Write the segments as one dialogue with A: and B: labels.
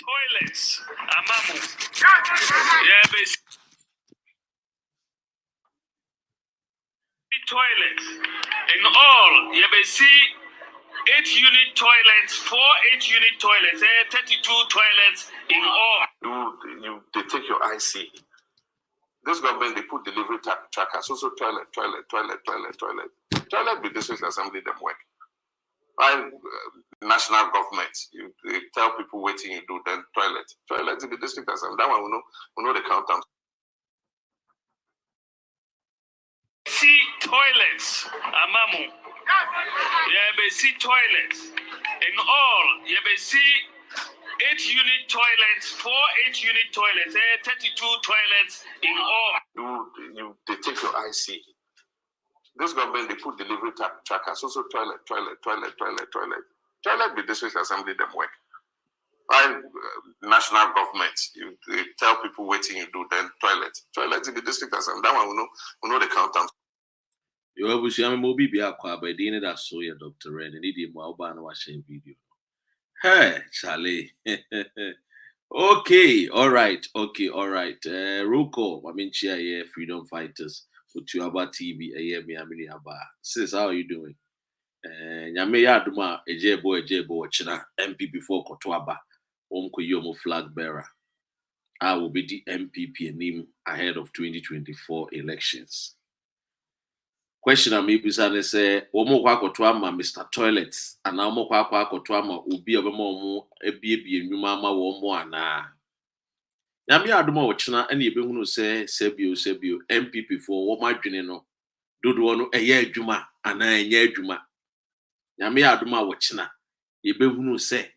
A: Toilets, amamu. Yeah, but toilets. In all, you may see 8-unit toilets, 8-unit toilets, 32 toilets in all.
B: They take your IC. This government, they put delivery trackers, also toilet. Toilet be district assembly them work. And national government, they tell people what you do, then toilet in the district assembly. That one we know the count.
A: See toilets, amamu. Yeah, but see toilets. In all, you may see 8-unit toilets, 8-unit toilets, 32 toilets in all.
B: They take your IC. This government, they put delivery trackers, also toilet. Toilet be district assembly them work. And national government, they tell people what you do, then toilet in the district assembly. That one we know the count.
C: You always see I'm be aqua by the end that saw your Dr. Ren and idiot Malban watching video. Hey, Charlie. Okay, all right. Ruko, I mean, chia freedom fighters. Put you about TV, a year, me, Sis, how are you doing? Nyame ya aduma, a jebo, China, MP before Kotwaba, Yomo flag bearer. I will be the MPP and him ahead of 2024 elections. Question I maybe say, Omo Kwakotwama, Mr. Toilets, and Amo Kwakotwama will be a more a baby and mama womo. Yami Aduma China, and you who say, Sebio, MPP for what my general do one a year juma, and a year juma. Yami Aduma China, you who say,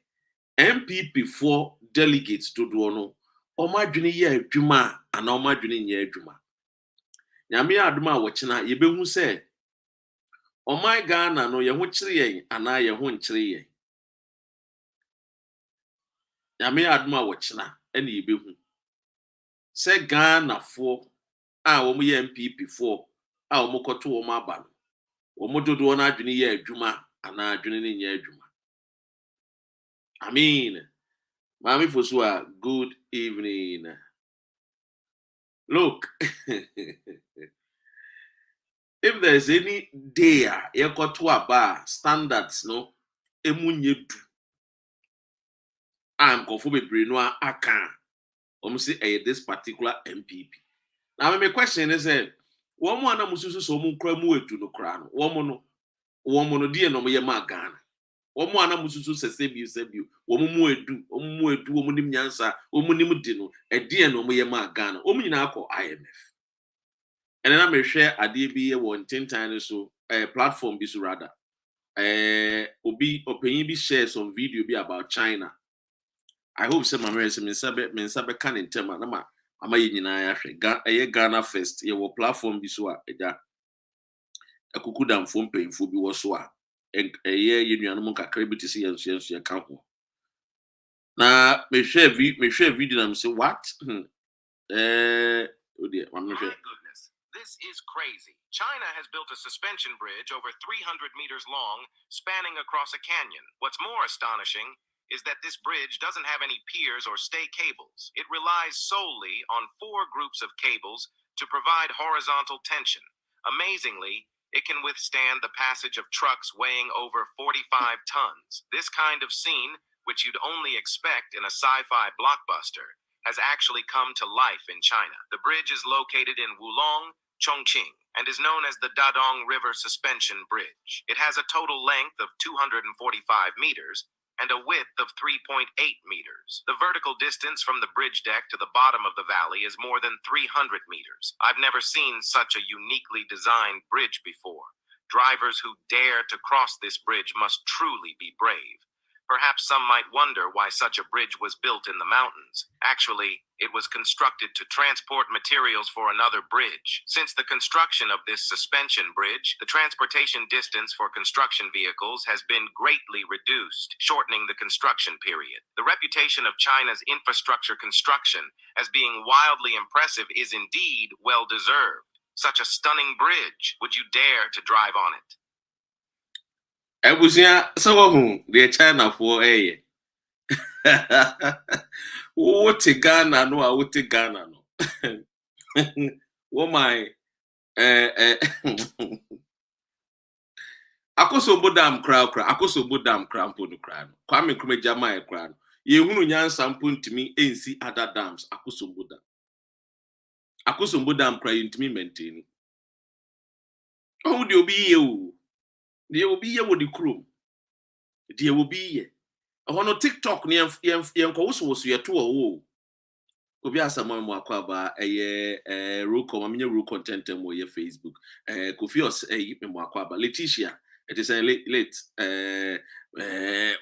C: MPP for delegates to do one, or my junior juma, and all my junior juma. Yami Aduma Wachina, you who say, oh my Ghana, no, you won't chiri, and I won't chiri. Yami Aduma Wachina, and you be who say Ghana for our MPP for our Mokoto or Maban, or Moto do one junior juma, and I junior juma. I mean, Mammy Fosua, good evening. Look. If there's any day, you got to a bar standards, no, emunye do. I'm conforming Brinoa Akan. Almost say this particular MPP. Now, my question is, one more Musu so moon cremu to no crown. One mono dear no me magana. One more Musu says, Sebu, one more do, woman yansa, woman dino, a dear no me magana, woman IMF. And then I may share a DB 10 times so a platform be so rather. Obi be share some video be about China. I hope some American mensabe can in term ama yinina ya Ghana first. Your platform be so a kuku dam phone painful be was so a year you kakra bi to see and account. Na me share video and say what? Oh dear, I'm not sure.
D: This is crazy. China has built a suspension bridge over 300 meters long, spanning across a canyon. What's more astonishing is that this bridge doesn't have any piers or stay cables. It relies solely on 4 groups of cables to provide horizontal tension. Amazingly, it can withstand the passage of trucks weighing over 45 tons. This kind of scene, which you'd only expect in a sci-fi blockbuster, has actually come to life in China. The bridge is located in Wulong, Chongqing, and is known as the Dadong River Suspension Bridge. It has a total length of 245 meters and a width of 3.8 meters. The vertical distance from the bridge deck to the bottom of the valley is more than 300 meters. I've never seen such a uniquely designed bridge before. Drivers who dare to cross this bridge must truly be brave. Perhaps some might wonder why such a bridge was built in the mountains. Actually, it was constructed to transport materials for another bridge. Since the construction of this suspension bridge, the transportation distance for construction vehicles has been greatly reduced, shortening the construction period. The reputation of China's infrastructure construction as being wildly impressive is indeed well-deserved. Such a stunning bridge. Would you dare to drive on it?
C: Ebusia so who the China for What a Ghana no, what a Ghana no. Oh my, akoso bodam crowd, akoso bodam crampo no crowd. Kwame Nkrumah jama e crowd. Ye hunu nyansa mpo ntimi ensi other dams akoso bodam. Akoso bodam crowd ntimi maintain. Oh, de obi ye o. De obi ye wo di krom. De obi ye. Ono TikTok ni yenko woso ye to o. Obi asama mo akwaba roko mamenye roko content mo ye Facebook. Kofi os yipe mo akwaba Leticia. It is late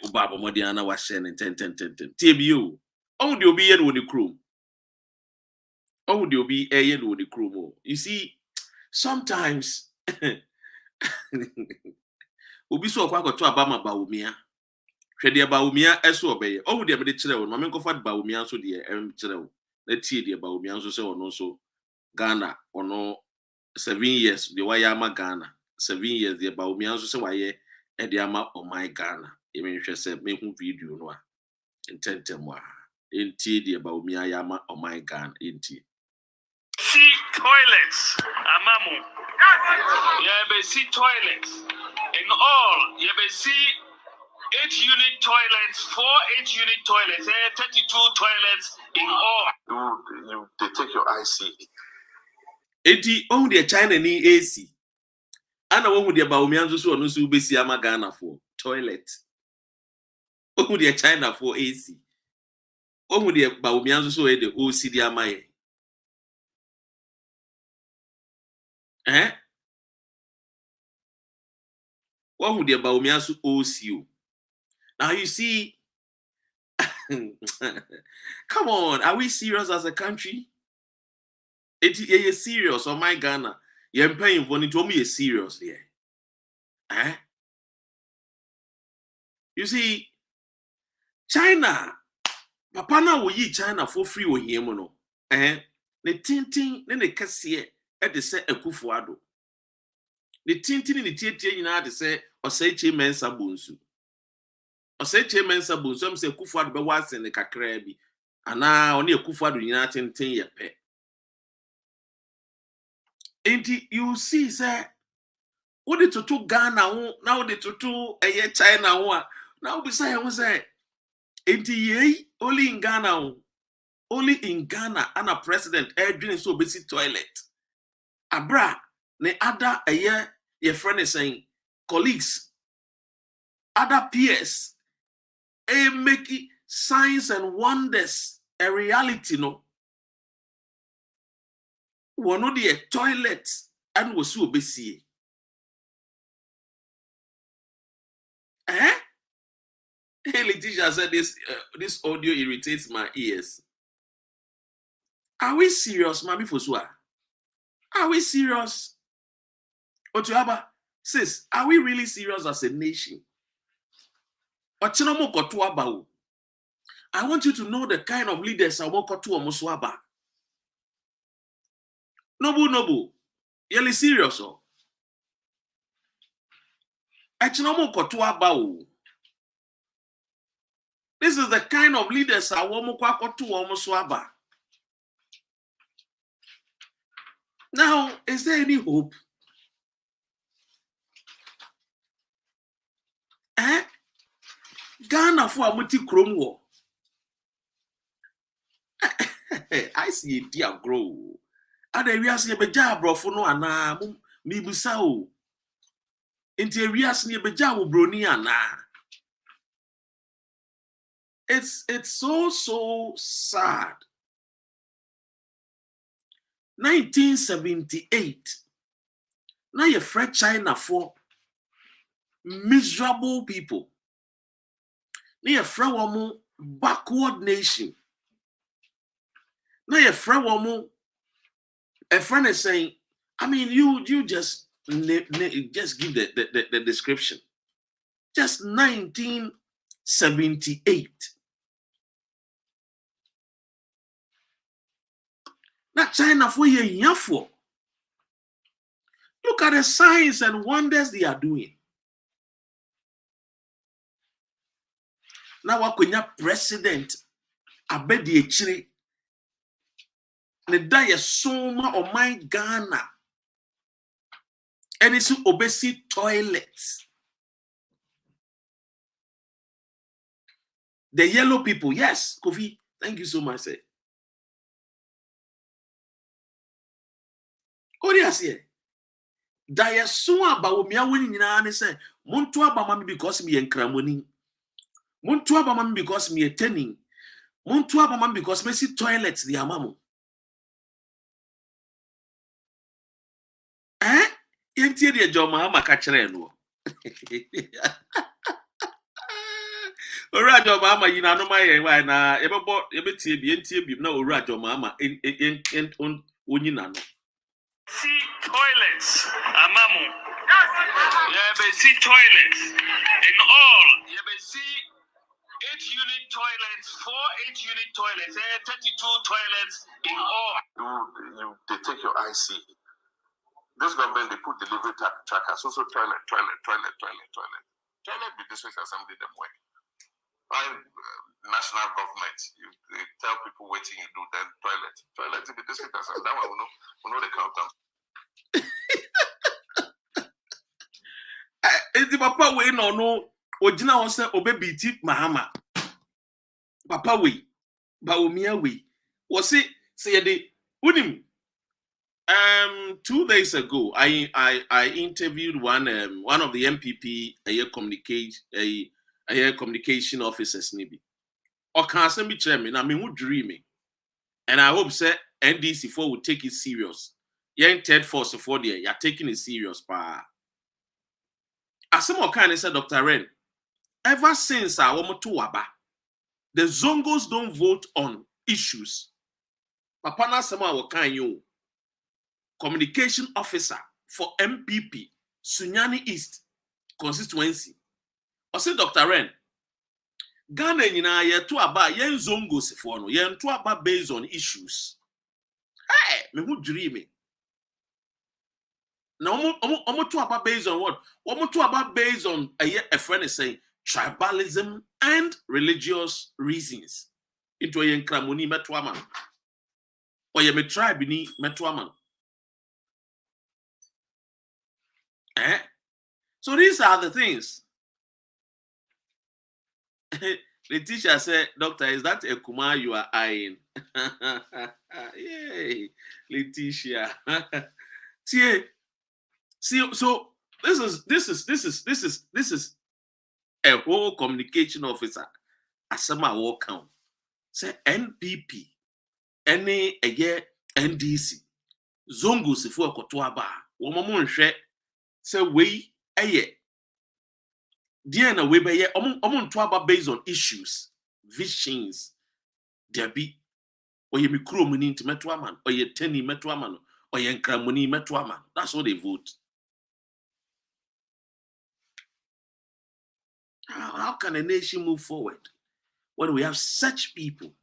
C: ubaba modiana wa share 10. TBU. Oh, de obi ye no di krom. Oh, de obi ye no di krom. You see, sometimes obi so kwa to abama Bawumia. Hwede Bawumia eso obeye. Oh, de be kire wo. Ma menkofa Bawumia so de kire wo. Na tie de Bawumia so se ono so Ghana ono 7 years de waya ama Ghana 7 years de Bawumia so se waye e de ama o my Ghana. E me hwe se me hu video no a intentem a enti de Bawumia ya ama o my Ghana enti.
A: See toilets, amamu. Yeah, be see toilets. In all, you be see 8-unit toilets, 4 8-unit toilets, 32 toilets in all.
B: They take your IC.
C: Enti on the China ni AC. Ana wo de Bawumia so no so besi ama Ghana for toilet. O de China for AC. O de Bawumia so e de OC di ama ye. What would the Bawumia so OC? Now you see, come on, are we serious as a country? It is serious, oh my Ghana. You're paying for it to me is serious here. You see, China, Papa na will yi China for free or him no. The tinting, then the cassia at the set a kufuado. The tinting in the theatre in the say, or say Chairman Sabunsu. Or say Chairman Sabunsu, some say kufuado be was in the Kakrabi. And now only a kufuado in 10 year pet. And you see, sir, what did to Ghana now the to a year China now beside I was say, only in Ghana, and a president Adrian so busy toilet. Abra, ne other a year, your friend is saying, colleagues, other peers, make signs and wonders a reality, no. One of the toilet and was so busy. Hey, Letitia said this audio irritates my ears. Are we serious, Mami Fosua? Are we serious? Otuaba, sis, are we really serious as a nation? I want you to know the kind of leaders I want to Muswaba. Nobu, you're serious, oh? This is the kind of leaders I want to Muswaba. Now, is there any hope? Ghana for a multi chrome war. I see a dear grow. And we are seeing a job, bro, for no ana mibusao. Into we are seeing a job, broniana. It's so sad. 1978. Now you're French China for miserable people. Now you're French backward nation. Now you're French a friend is saying, I mean, you just give the description. Just 1978. Now China for year for. Look at the signs and wonders they are doing. na wakonya president abedi echire ne da ye soma o my Ghana and it's obesi toilets. The yellow people, yes, Kofi, thank you so much, sir. What do you say? Daya soa Bawumia winning in an say, Montua Bamami because me and Cramoni. Montua Bamami because me attending. Montua Bamami because me see toilets the amamu. Eh? Yenti de Joma Macachreno. Urajo Mama, you know, my na everybody, every TB, no Urajo Mama in Uninano.
A: See toilets, Amamu. Yeah, they see toilets. In all, yeah, they see 8-unit toilets, 4 8-unit toilets, 32 toilets in all.
B: They take your IC. This government, they put delivery trackers, also toilet. Toilet be district assembly them work. National government, they tell people waiting you do, then toilet in the district assembly. That one we know the countdown.
C: Eti papa we no ojina won se obebiti mahama. Papa we Bawumia we was say the unim 2 days ago I interviewed one of the MPP communication officers nibi. O kan say me chere me na me hu dream me. And I hope say NDC4 will take it serious. Yen third force for there, you're taking it serious pa. As some kind said Dr. Ren, ever since I want to waba, the Zongos don't vote on issues. Papa na sama wakan yo communication officer for MPP Sunyani East constituency. I said Dr. Ren, Ghana nyina ye to aba yen Zongos for no yen to aba based on issues. Hey, me who dreaming. Now, omo to about based on what? Omo to about based on a friend is saying tribalism and religious reasons. Into a Yankramuni metwaman. Or ye me tribe ni metwaman. Eh? So these are the things. The teacher said, Doctor, is that a Kuma you are eyeing? Yay, Letitia. See, so this is a whole communication officer. Asama walk count. Say NPP, any a year NDC. Zongo sifu akotoaba. Womamu nhwe say we aye. Dear na we be ye omun toaba based on issues, visions. There be or ye mikro muni into metwaman, or ye teni metwaman, or ye nkramuni metwaman. That's how they vote. How can a nation move forward when we have such people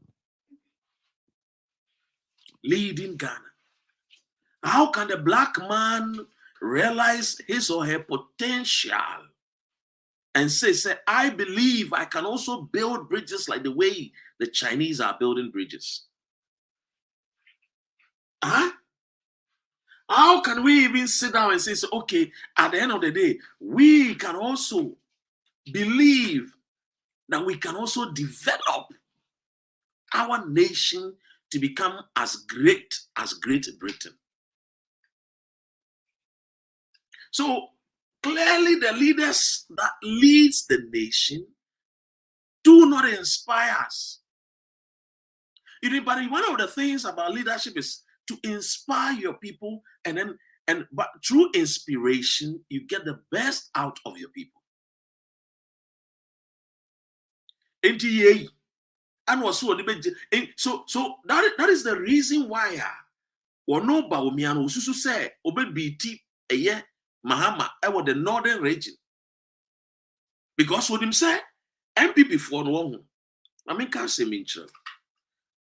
C: leading Ghana? How can the black man realize his or her potential and say, I believe I can also build bridges like the way the Chinese are building bridges? Huh? How can we even sit down and say, okay, at the end of the day, we can also believe that we can also develop our nation to become as great as Great Britain? So clearly the leaders that leads the nation do not inspire us. But one of the things about leadership is to inspire your people, but through inspiration, you get the best out of your people. And also, so that is the reason why no Bawumia no susu say obebiti eye Mahama ewo the northern region, because what him say MPP for no I mean can't say mincha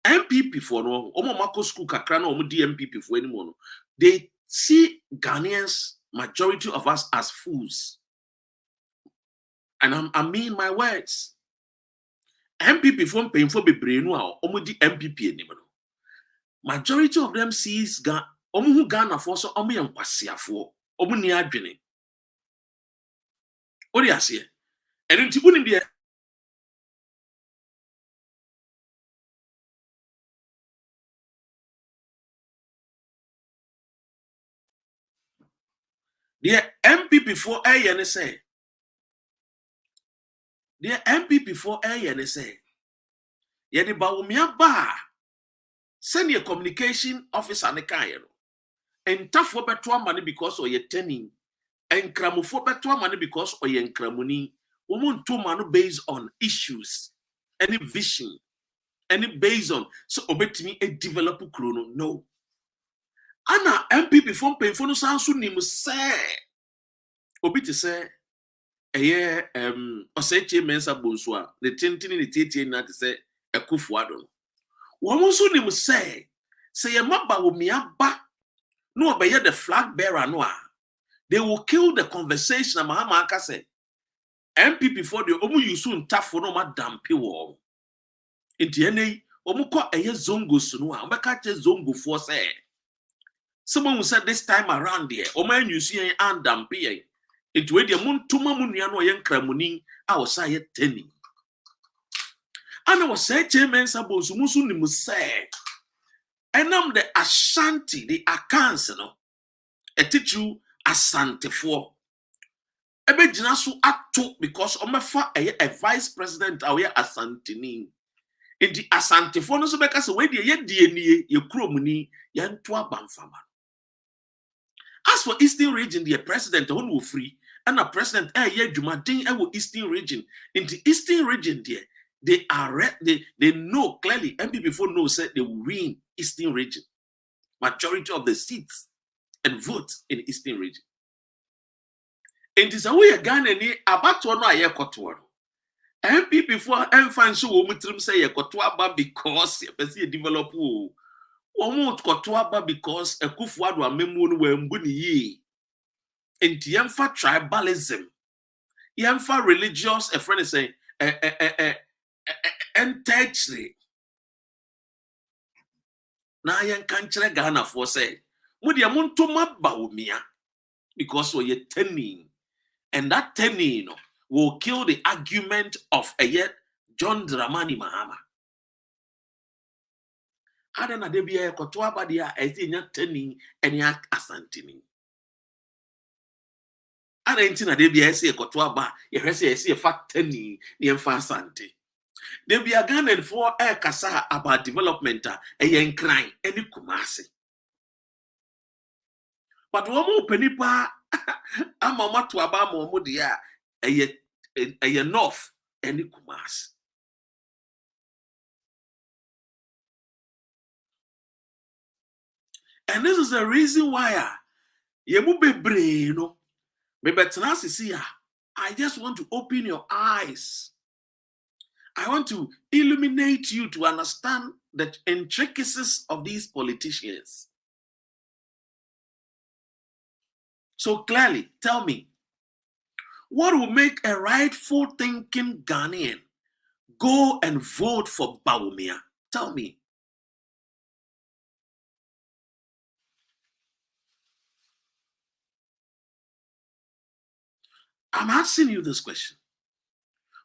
C: MPP for no omo mako school kakra na omo di MPP for anymore no, they see Ghanaians, majority of us, as fools, and I mean my words. MPP from painful be brain wow, omudi MPP anymore. Majority of them sees who Ghana for so omu yankwasi afo, omu ni adwene. What do you say? And in Tibuni the MPP for a say. The MPP for a say. Yedi Bawumia ba send your communication officer ne kayeno. And tough for better money because of your turning. And kramu for better money because of your kramuni. Woman two manu based on issues, any vision, any based on so obey me a developer chrono. No. Anna MPP from painful no sound soon name say obi to say oseche mensa bonswa the tintin ni titi na to say ekufuado. Woman soon name say your maba will me ba no obey the flag bearer no. They will kill the conversation. Mahama Aka say MPP for the omu yusu tough for no madam piwo. Inti ene omu ko eye zongo sunu a mbeka che zongo for say. Someone who said this time around there, omu yusu yen andam piye. Inti we dia mun tuma mun ya no yen kramuni a osa ye teni. Ana was say chairman sabo sumusu ni mu say. Enam the Ashanti, the Akans no. E teach you Asante for. Ebe jinasu ato because omefa a vice president awe Asantini. In the Asante for no so beka se we de ye die ye kromuni ye nto abamfama. As for Eastern region, the president who will free and a president ye jumadin e Eastern region. In the Eastern region there, they know clearly MPP for no said they will win Eastern region. Majority of the seats and votes in Eastern region. It is a way Ghana ni about to know a year kotoa. MPP for enfan so wo mutrim say ye kotoa ba because ye pese develop wo mo kotoa ba because Ekufuado amemu no wa mbu ni yi. Enti yemfa tribalism. Yemfa religious a friend say entity. Na yen kan kire Ghana for say mo de monto Bawumia because we ye turning. And that turning will kill the argument of a yet John Dramani Mahama. Adana debia kotoa badia nya turning and yak asantini. Ada intina debia ese kotoa ba ye ese fat turning ni emfa asante. Debia Ghana for kasa about development a yen crying any kumasi. But womo penipa amama to aba mo dia a north any kumas. And this is the reason why yemu bebre no me betena sisi I just want to open your eyes. I want to illuminate you to understand the intricacies of these politicians. So clearly, tell me, what will make a rightful thinking Ghanaian go and vote for Bawumia? Tell me. I'm asking you this question.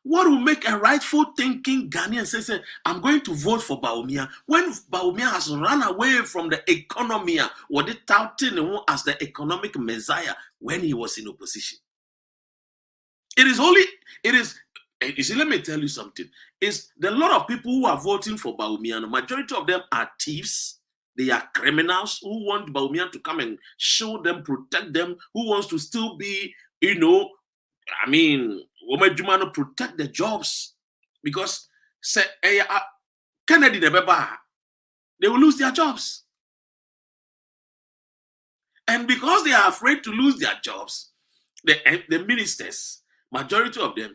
C: What will make a rightful thinking Ghanaian say, I'm going to vote for Bawumia when Bawumia has run away from the economy or the touting him as the economic messiah when he was in opposition? You see, let me tell you something. It's the lot of people who are voting for Bawumia, the majority of them are thieves. They are criminals who want Bawumia to come and show them, protect them, who wants to still be, women protect the jobs because say Kennedy they will lose their jobs. And because they are afraid to lose their jobs, the ministers, majority of them,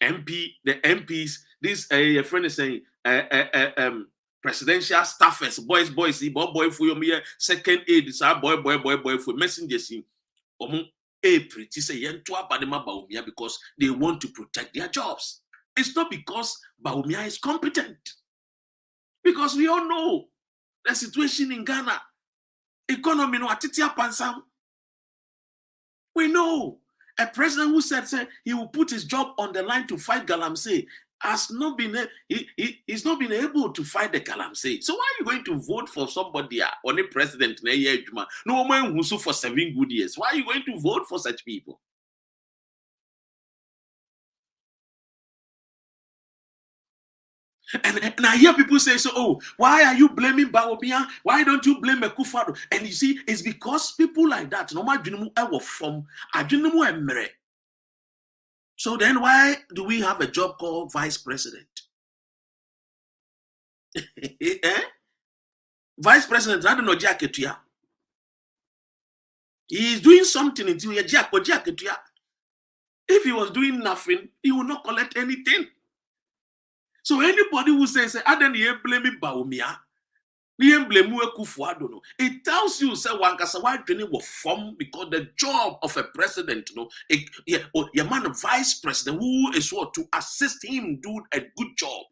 C: the MPs, this a friend is saying presidential staffers, boy for your second aid, boy for messengers. Pretty say Bawumia because they want to protect their jobs. It's not because Bawumia is competent. Because we all know the situation in Ghana. Economy no atitia pansam. We know a president who said he will put his job on the line to fight Galamsey has not been he's not been able to fight the Galamsey. So why are you going to vote for somebody on a president no man who for 7 good years? Why are you going to vote for such people? And I hear people say, so, oh, why are you blaming Bawumia? Why don't you blame Akufo-Addo? And you see, it's because people like that, no matter from so then why do we have a job called vice president? Vice president, I don't know, he is doing something until if he was doing nothing, he will not collect anything. So anybody who says, I don't blame Bawumia, it tells you why will form because the job of a president, your man, vice president, who is what to assist him do a good job.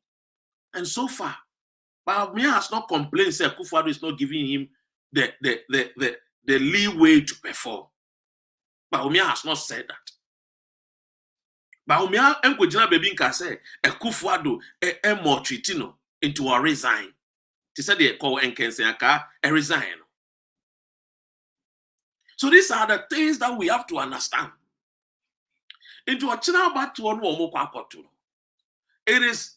C: And so far, Bawumia has not complained, say Akufo-Addo is not giving him the leeway to perform. Bawumia has not said that. Bawumia enkojina baby nka say Akufo-Addo more treatino into a resign. She said they call Enkensiaka a resign. So these are the things that we have to understand. Into a channel back to one it is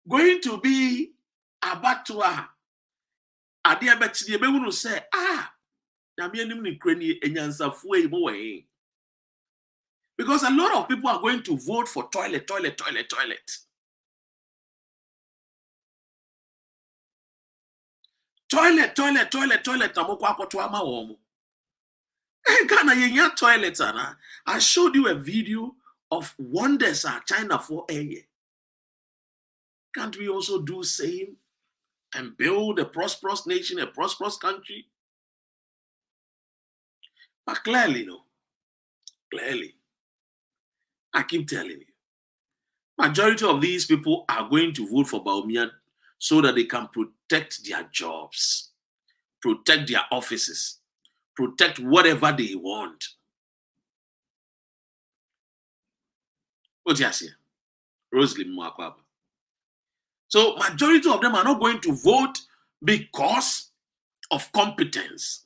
C: going to be a battle. Adia bet you be say, because a lot of people are going to vote for toilet. Toilet. I showed you a video of wonders at China for a year. Can't we also do same and build a prosperous nation, a prosperous country? But clearly, no. Clearly, I keep telling you, majority of these people are going to vote for Bawumia so that they can protect their jobs, protect their offices, protect whatever they want. What do you say? Rosalie Mwakwaba. So majority of them are not going to vote because of competence.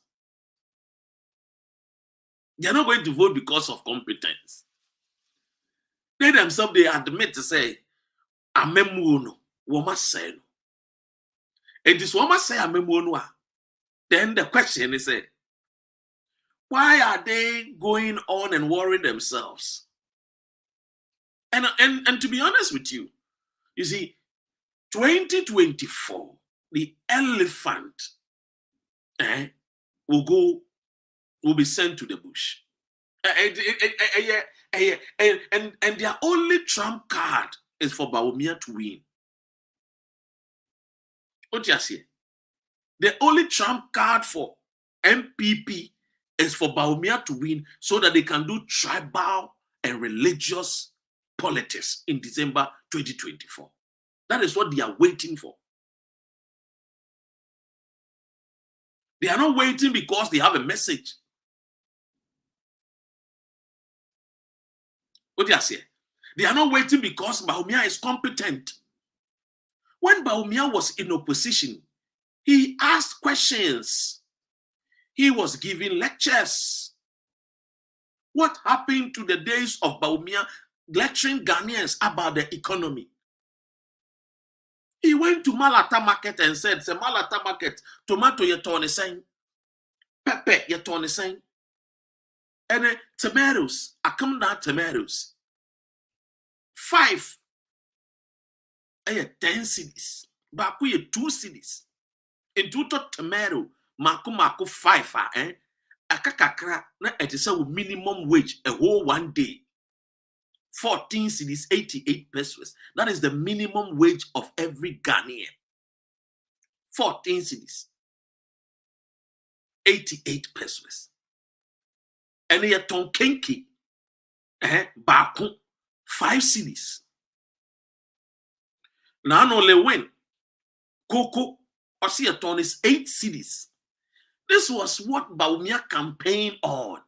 C: They are not going to vote because of competence. They themselves, they admit to say, Amemuno, Woma say. It is Woma say Amemuno. Then the question is, why are they going on and worrying themselves? And to be honest with you, you see, 2024, the elephant will be sent to the bush. And their only trump card is for Bawumia to win. What do you say? The only trump card for MPP is for Bawumia to win so that they can do tribal and religious politics in December 2024. That is what they are waiting for. They are not waiting because they have a message. What do you say? They are not waiting because Bawumia is competent. When Bawumia was in opposition, he asked questions. He was giving lectures. What happened to the days of Bawumia lecturing Ghanaians about the economy? He went to Malata market and said, "Say Malata market, tomato ye turn saying, pepper ye turn saying, and tomatoes, I come down tomatoes. 5, 10 cedis, baku ye 2 cedis. In total tomato, maku 5 akakakra na it is a minimum wage a whole 1 day. 14 cedis, 88 pesos. That is the minimum wage of every Ghanaian. 14 cedis, 88 pesos. And ye ton kenki, baku 5 cedis. Now only win. Coco, or see a ton is 8 cities. This was what Bawumia campaigned on.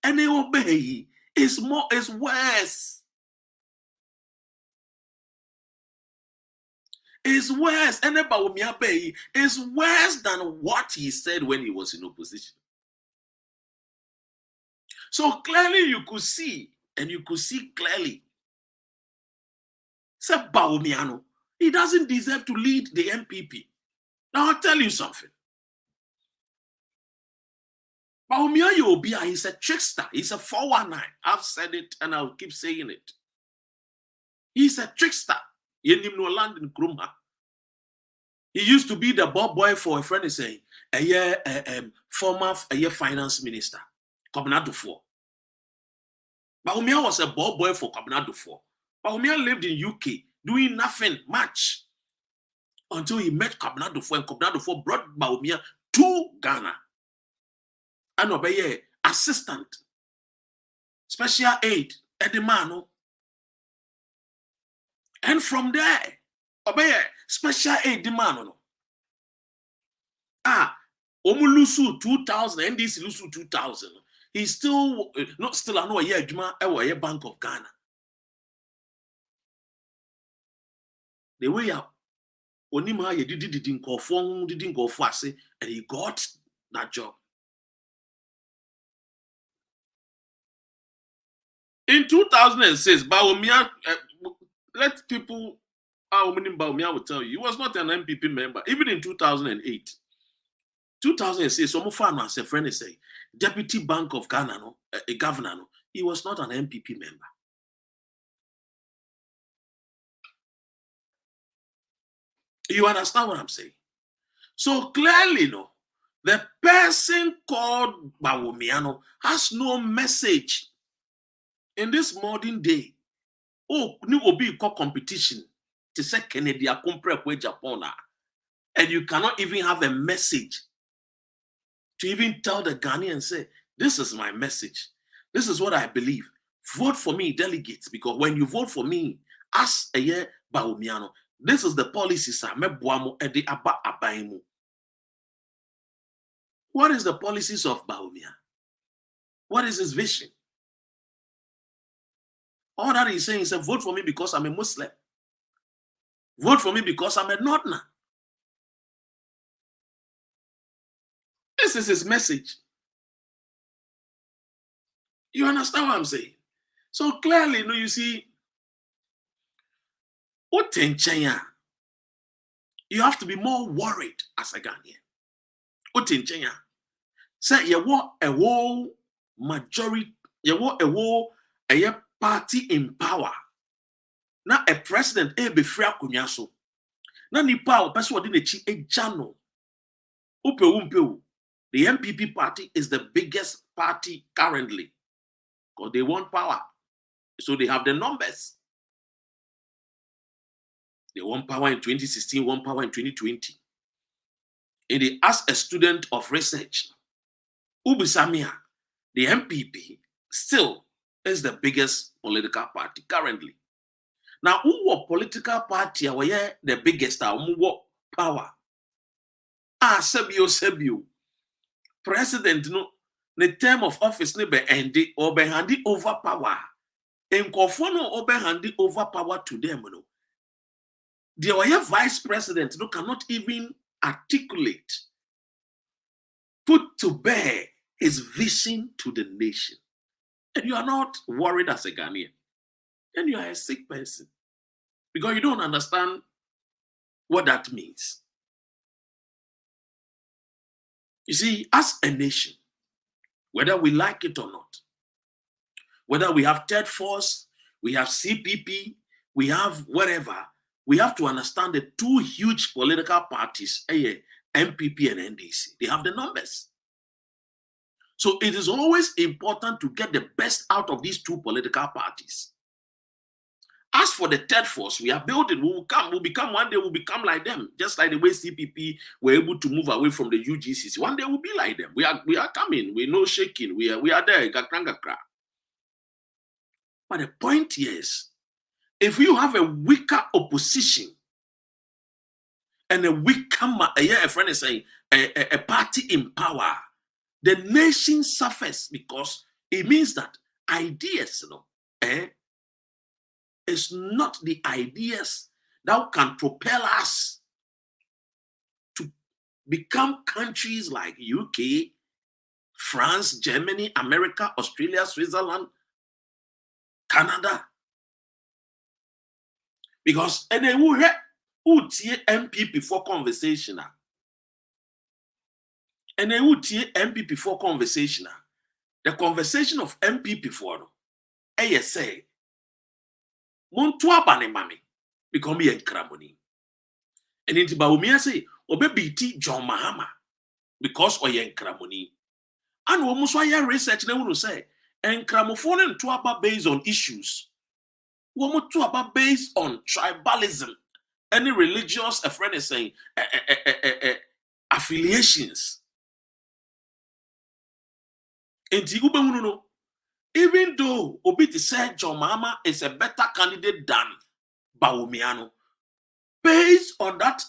C: And they obey. It's worse. It's worse. And the Bawumia Bay is worse than what he said when he was in opposition. So clearly you could see, and you could see clearly, say Bawumia, he doesn't deserve to lead the NPP. Now I'll tell you something. Bawumia Yobia is a trickster. He's a 419. I've said it and I'll keep saying it. He's a trickster. He used to be the ball boy for a friend saying former finance minister, Kobna Dufour. Bawumia was a ball boy for Kobna Dufour. Bawumia lived in UK doing nothing much until he met Kobna Dufour, and Kobna Dufour brought Bawumia to Ghana. And obey assistant, special aid, Edimano. And from there, obey special aid Edimano. Omulusu 2000, NDC Lusu 2000. He's still not still I know a year Juma a Bank of Ghana. The way up Onima didn't go for and he got that job. In 2006, Bawumia, let people, Bawumia will tell you, he was not an MPP member. Even in 2008, 2006, some fan as a friend say, Deputy Bank of Ghana, a governor, he was not an MPP member. You understand what I'm saying? So clearly, the person called Bawumia has no message. In this modern day, new will be called competition to say Kennedy a compare with Japan, and you cannot even have a message to even tell the Ghanaians say, this is my message. This is what I believe. Vote for me, delegates, because when you vote for me, as a year Bawumia, this is the policy, sir. What is the policies of Bawumia? What is his vision? All that he's saying is, vote for me because I'm a Muslim. Vote for me because I'm a Northerner. This is his message. You understand what I'm saying? So clearly, you see, you have to be more worried as a Ghanaian. Say you want a whole majority, you want a whole party in power. Now a president be free kunyaso. Na nipa o person odi nechi ejano. The MPP party is the biggest party currently because they want power. So they have the numbers. They want power in 2016, want power in 2020. And they ask a student of research, Ubisamia, the MPP still is the biggest political party currently. Now, who political party are the biggest power? Sebio. President, the term of office be endi or be handed over power. And Kofono or be handed over power to them. The vice president cannot even articulate, put to bear his vision to the nation. And you are not worried as a Ghanaian. And you are a sick person. Because you don't understand what that means. You see, as a nation, whether we like it or not, whether we have third force, we have CPP, we have whatever, we have to understand the two huge political parties, MPP and NDC. They have the numbers. So it is always important to get the best out of these two political parties. As for the third force, we are building, we'll become one day, we'll become like them. Just like the way CPP were able to move away from the UGCC. One day we'll be like them. We are coming, we're no shaking, we are there. But the point is, if you have a weaker opposition and a weaker, a friend is saying, a party in power, the nation suffers because it means that ideas, it's not the ideas that can propel us to become countries like UK, France, Germany, America, Australia, Switzerland, Canada. Because and then who MPP for conversation. And then who MPP for conversation. The conversation of MPP for say Montua bane mami become me enkramoni. And into Bawumia say obebiti John Mahama because oye enkramoni. And almost why research they will say enkramofone to about based on issues. Womo to about based on tribalism. Any religious, a friend is saying, affiliations. Even though Obiti said John Mahama is a better candidate than Bawumia, based on that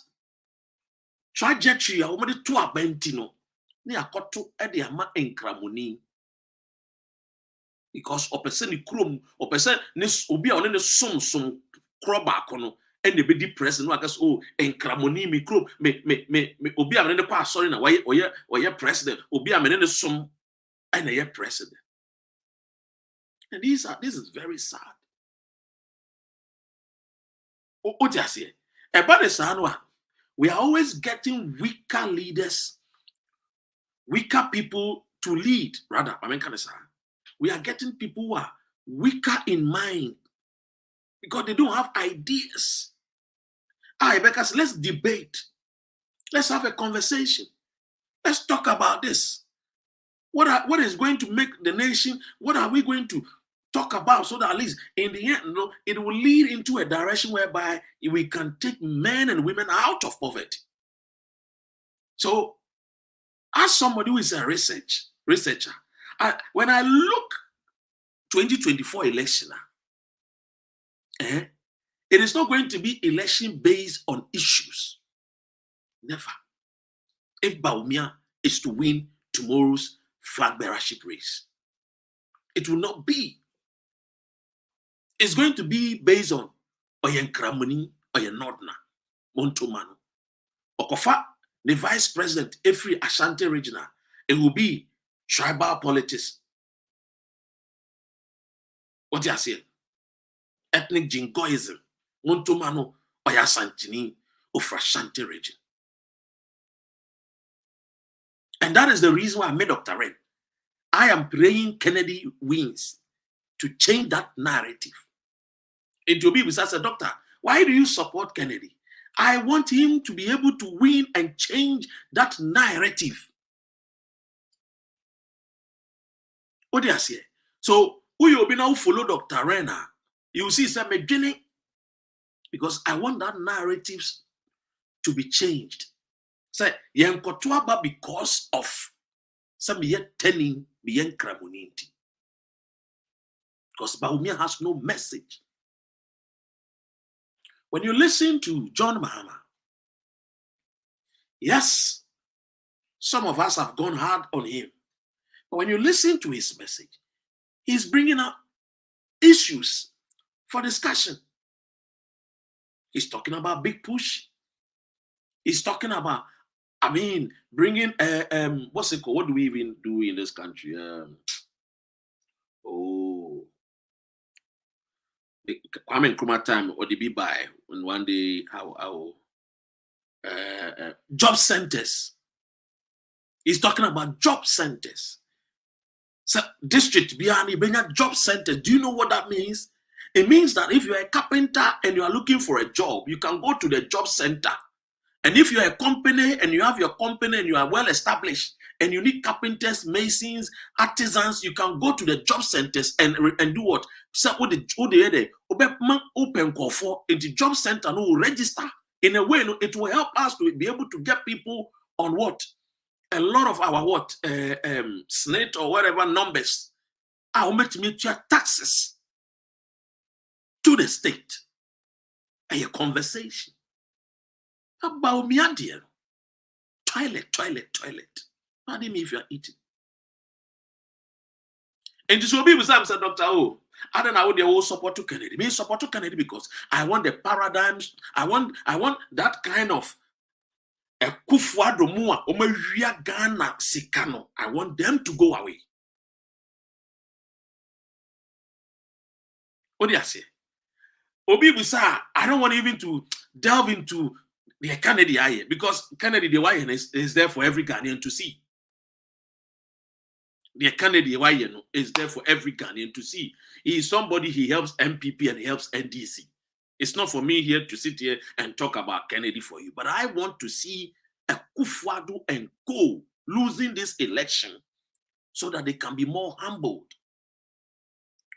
C: trajectory, I want to abentino. Ni akoto edi ama enkramoni. Because a person in Chrome, or person nis obia on the sum crowbar kono. And the be president, no, I guess, oh, and Cramoni, me group, me, Obi, I'm in the past, sorry, now, why, president, Obi, I'm in the sum, and a president. And this is very sad. Oh, just here. About the sad one, we are always getting weaker leaders, weaker people to lead, rather, I mean, kind of sad. We are getting people who are weaker in mind because they don't have ideas. Because let's debate. Let's have a conversation. Let's talk about this. What is going to make the nation? What are we going to talk about so that at least in the end, it will lead into a direction whereby we can take men and women out of poverty. So, as somebody who is a researcher, when I look 2024 election, it is not going to be election based on issues. Never. If Bawumia is to win tomorrow's flag bearership race, it will not be. It's going to be based on Oyen Kramoni, Oyen Nordna, Montomano. Okofa, the vice president, every Ashanti regional, it will be tribal politics. What do you say? Ethnic jingoism. Montomano, Oya Santini, of Ashanti region. And that is the reason why I made Dr. Red. I am praying Kennedy wins to change that narrative. And to be said, Doctor, why do you support Kennedy? I want him to be able to win and change that narrative. What do you say? So, who you be now follow Dr. Rena? You see some beginning. Because I want that narrative to be changed. Say, because of some yet telling the community. Because Bawumia has no message. When you listen to John Mahama, yes, some of us have gone hard on him. But when you listen to his message, he's bringing up issues for discussion. He's talking about big push. He's talking about, bringing, what's it called? What do we even do in this country? Kwame Nkrumah time or the be by when one day how job centers. He's talking about job centers. So district behind job centers. Do you know what that means? It means that if you're a carpenter and you are looking for a job, you can go to the job center. And if you're a company and you have your company and you are well established and you need carpenters, masons, artisans, you can go to the job centers and do what? So what the open call for in the job center no will register in a way it will help us to be able to get people on what? A lot of our SNIT or whatever numbers are met to meet your taxes. to the state. A conversation. Bawumia dear. Toilet. Pardon me if you are eating. And this will be with Sam said, Dr. O. I don't know they will support to Kennedy. Me support to Kennedy because I want the paradigms. I want that kind of a kufuado mua omeria Ghana sikano. I want them to go away. What do you say? Obi Busa, I don't want even to delve into the Kennedy aye because Kennedy the YN is there for every Ghanaian to see. The Kennedy YN is there for every Ghanaian to see. He is somebody, he helps MPP and he helps NDC. It's not for me here to sit here and talk about Kennedy for you, but I want to see a Kufuado and Co losing this election so that they can be more humbled.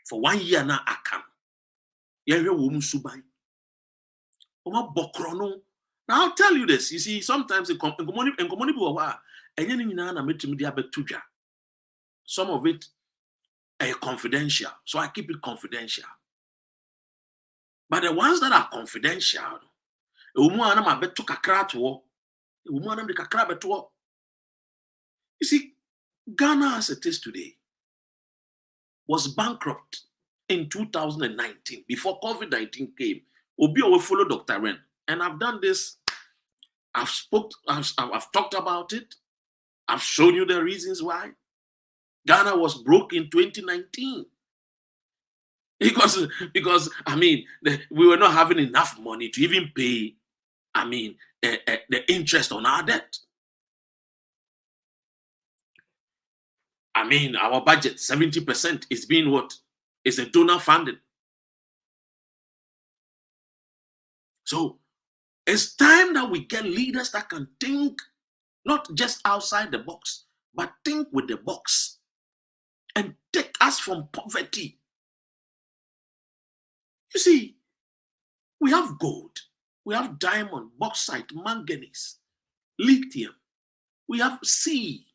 C: For 1 year now, I can. Now I'll tell you this. You see, sometimes some of it confidential, so I keep it confidential. But the ones that are confidential, you see, Ghana as it is today was bankrupt in 2019 before COVID-19 came. Obi will follow Dr. Ren, and I've done this. I've talked about it. I've shown you the reasons why Ghana was broke in 2019. Because I mean, we were not having enough money to even pay, the interest on our debt. Our budget, 70% is being what? Is a donor funded. So it's time that we get leaders that can think not just outside the box, but think with the box and take us from poverty. You see, we have gold, we have diamond, bauxite, manganese, lithium, we have sea,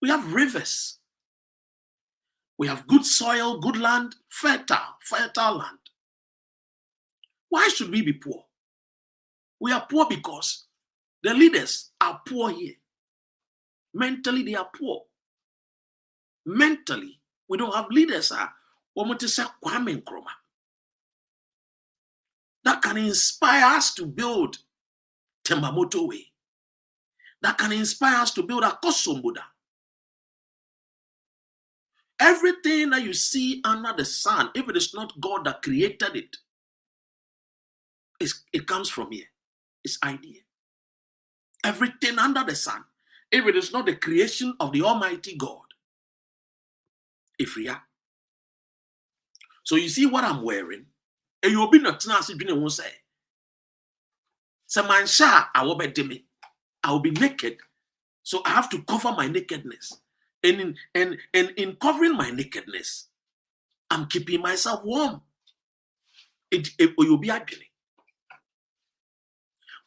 C: we have rivers, we have good soil, good land, fertile land. Why should we be poor? We are poor because the leaders are poor here. Mentally, they are poor. Mentally, we don't have leaders. That can inspire us to build Tembamoto Way. That can inspire us to build a Kosombuda. Everything that you see under the sun, if it is not God that created it, it comes from here. It's idea. Everything under the sun, if it is not the creation of the Almighty God, if we are. So you see what I'm wearing, and you'll be not say, I will be naked, so I have to cover my nakedness. And in covering my nakedness, I'm keeping myself warm. It will be agony.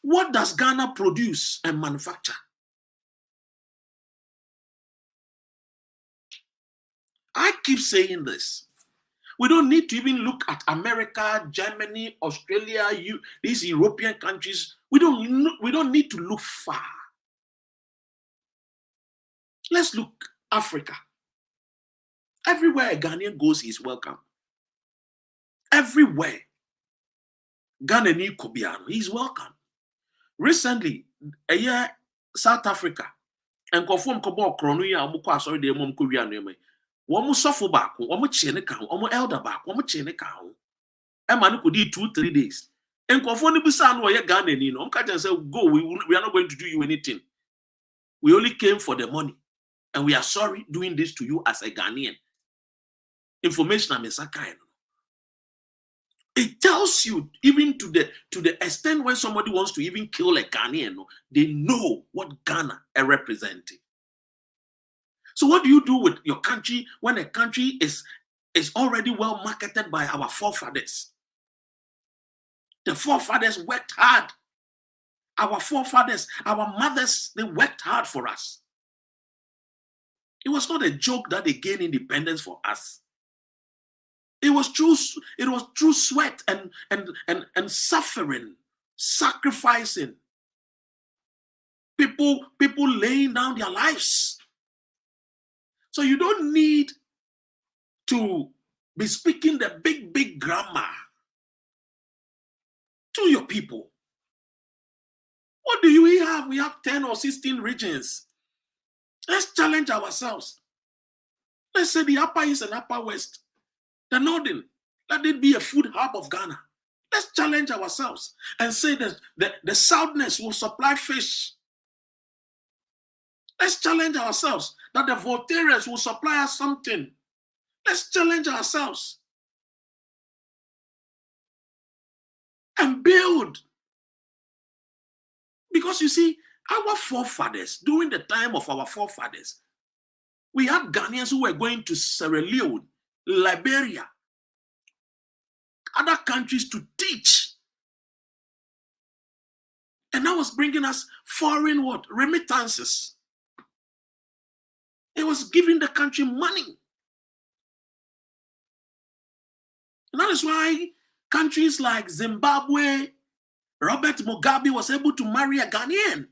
C: What does Ghana produce and manufacture? I keep saying this. We don't need to even look at America, Germany, Australia, these European countries. We don't need to look far. Let's look Africa. Everywhere a Ghanaian goes, he's welcome. Everywhere. Ghanaian Kobiano, he's welcome. Recently, a year South Africa, and conform Kobo Kronuya, Muka, sorry, the Mom Korean. One suffer back, one chenekan, one elder back, one chenekan. A man could eat 2-3 days. And conform the Busan where you're Ghanaian, and say, go, we are not going to do you anything. We only came for the money. And we are sorry doing this to you as a Ghanaian. Information I'm a kind. It tells you, even to the extent when somebody wants to even kill a Ghanaian, they know what Ghana is representing. So what do you do with your country when a country is already well marketed by our forefathers? The forefathers worked hard. Our forefathers, our mothers, they worked hard for us. It was not a joke that they gained independence for us. It was through sweat and suffering, sacrificing. People laying down their lives. So you don't need to be speaking the big grammar to your people. What do we have? We have 10 or 16 regions. Let's challenge ourselves. Let's say the Upper East and Upper West, the Northern, let it be a food hub of Ghana. Let's challenge ourselves and say that the Southness will supply fish. Let's challenge ourselves that the Voltaireans will supply us something. Let's challenge ourselves and build. Because you see, our forefathers, during the time of our forefathers, we had Ghanaians who were going to Sierra Leone, Liberia, other countries to teach. And that was bringing us foreign what? Remittances. It was giving the country money. And that is why countries like Zimbabwe, Robert Mugabe was able to marry a Ghanaian,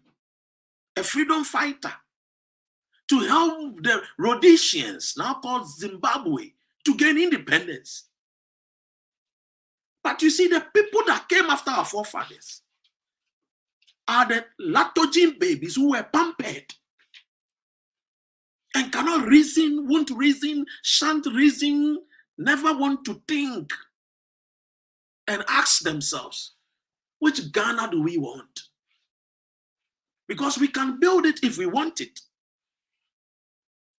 C: a freedom fighter, to help the Rhodesians, now called Zimbabwe, to gain independence. But you see, the people that came after our forefathers are the lactogen babies who were pampered and cannot reason, won't reason, shan't reason, never want to think and ask themselves, which Ghana do we want? Because we can build it if we want it.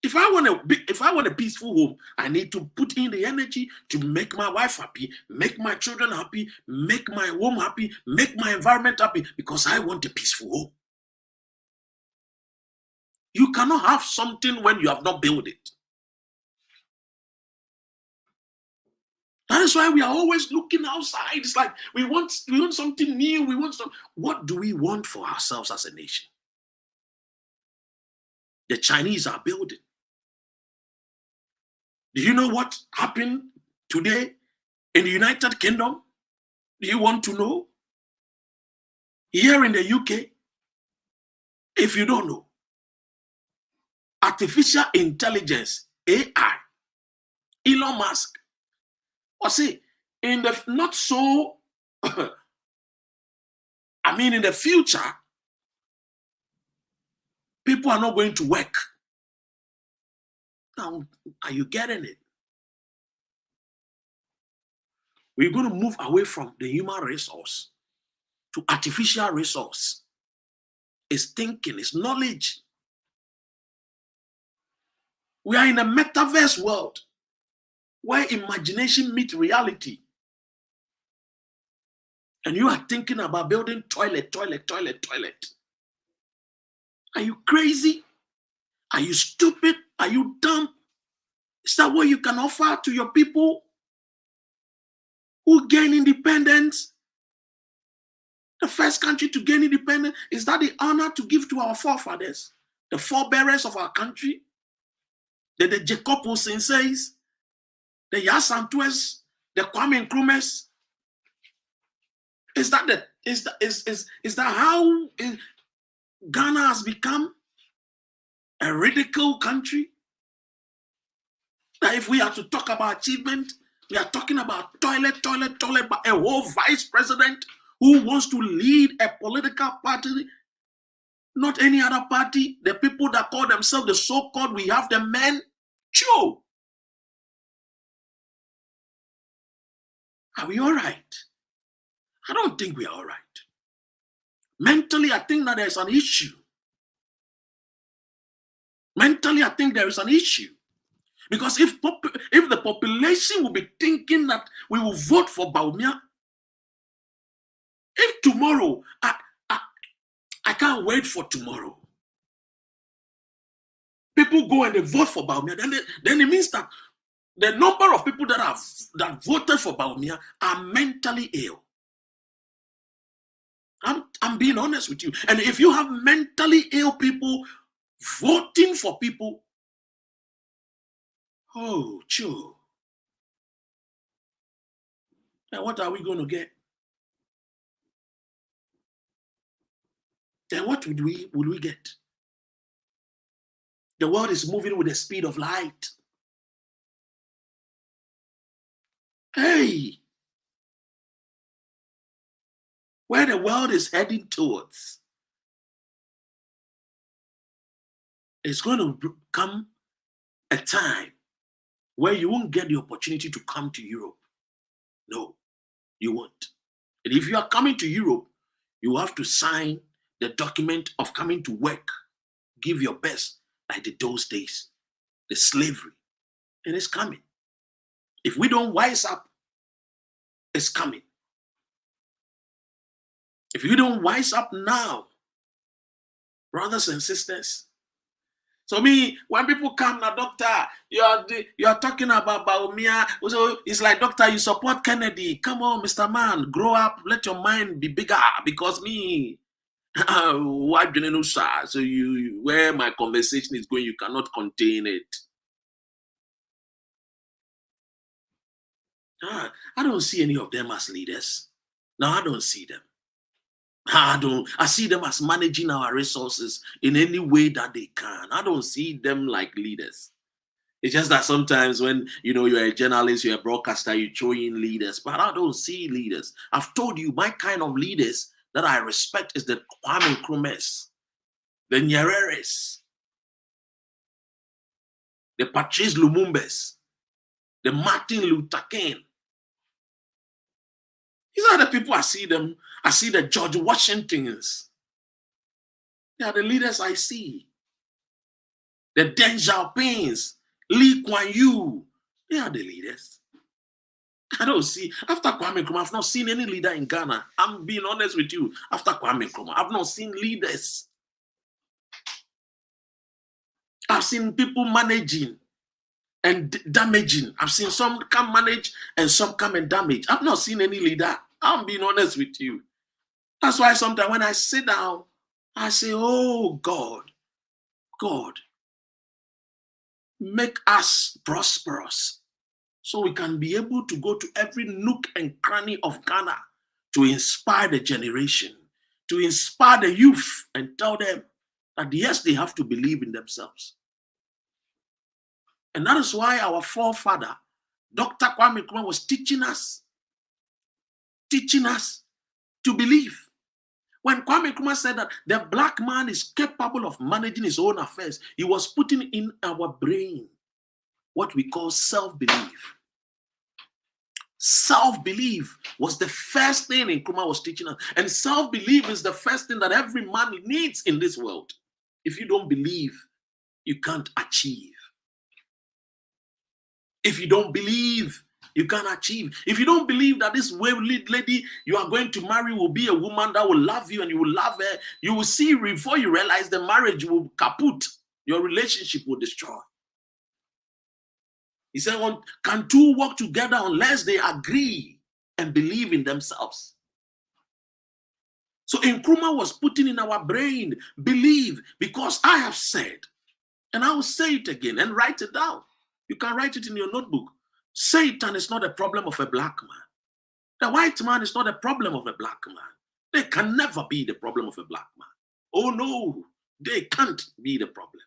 C: If I want a peaceful home, I need to put in the energy to make my wife happy, make my children happy, make my home happy, make my environment happy, because I want a peaceful home. You cannot have something when you have not built it. That is why we are always looking outside. It's like we want something new. What do we want for ourselves as a nation? The Chinese are building. Do you know what happened today in the United Kingdom? Do you want to know? Here in the UK, if you don't know, artificial intelligence, AI, Elon Musk, or say, in the not so, in the future, people are not going to work. Now, are you getting it? We're going to move away from the human resource to artificial resource. It's thinking, it's knowledge. We are in a metaverse world where imagination meets reality. And you are thinking about building toilet. Are you crazy? Are you stupid? Are you dumb? Is that what you can offer to your people who gain independence? The first country to gain independence, is that the honor to give to our forefathers, the forebearers of our country? The Jacob Senseis, the Yasantues, the Kwame Nkrumahs? Is that how Ghana has become a radical country? That if we are to talk about achievement, we are talking about toilet, but a whole vice president who wants to lead a political party, not any other party, the people that call themselves the so-called, we have the men. Joe, are we all right? I don't think we are all right. Mentally, I think that there's an issue. Mentally, I think there is an issue. Because if the population will be thinking that we will vote for Bawumia, if tomorrow, I can't wait for tomorrow, people go and they vote for Bawumia, then it means that the number of people that voted for Bawumia are mentally ill. I'm being honest with you. And if you have mentally ill people voting for people, oh, Joe, And what are we going to get? Then what would we get? The world is moving with the speed of light. Hey, where the world is heading towards, it's going to come a time where you won't get the opportunity to come to Europe. No, you won't. And if you are coming to Europe, you have to sign the document of coming to work, give your best, like those days, the slavery. And it's coming. If we don't wise up, it's coming. If you don't wise up now, brothers and sisters. So me, when people come now, doctor, you are talking about Bawumia. So it's like, doctor, you support Kennedy. Come on, Mr. Man, grow up. Let your mind be bigger. Because me, what do you know, sir? So you, where my conversation is going, you cannot contain it. I don't see any of them as leaders. No, I don't see them. I see them as managing our resources in any way that they can. I don't see them like leaders. It's just that sometimes when you're a journalist, you're a broadcaster, you throw in leaders, but I don't see leaders. I've told you my kind of leaders that I respect is the Kwame Nkrumahs, the Nyereres, the Patrice Lumumbas, the Martin Luther King. These are the people I see them. I see the George Washingtons. They are the leaders I see. The Deng Xiaopings, Lee Kuan Yew. They are the leaders. I don't see. After Kwame Nkrumah, I've not seen any leader in Ghana. I'm being honest with you. After Kwame Nkrumah, I've not seen leaders. I've seen people managing and damaging. I've seen some come manage and some come and damage. I've not seen any leader. I'm being honest with you. That's why sometimes when I sit down, I say, oh God, make us prosperous so we can be able to go to every nook and cranny of Ghana to inspire the generation, to inspire the youth and tell them that yes, they have to believe in themselves. And that is why our forefather, Dr. Kwame Nkrumah, was teaching us to believe. When Kwame Nkrumah said that the black man is capable of managing his own affairs, he was putting in our brain what we call self-belief. Self-belief was the first thing Nkrumah was teaching us. And self-belief is the first thing that every man needs in this world. If you don't believe, you can't achieve. If you don't believe, you can't achieve. If you don't believe that this lady you are going to marry will be a woman that will love you and you will love her, you will see before you realize the marriage will kaput. Your relationship will destroy. He said, can two work together unless they agree and believe in themselves? So Nkrumah was putting in our brain, believe, because I have said, and I will say it again and write it down. You can write it in your notebook. Satan is not a problem of a black man. The white man is not a problem of a black man. They can never be the problem of a black man. Oh no, they can't be the problem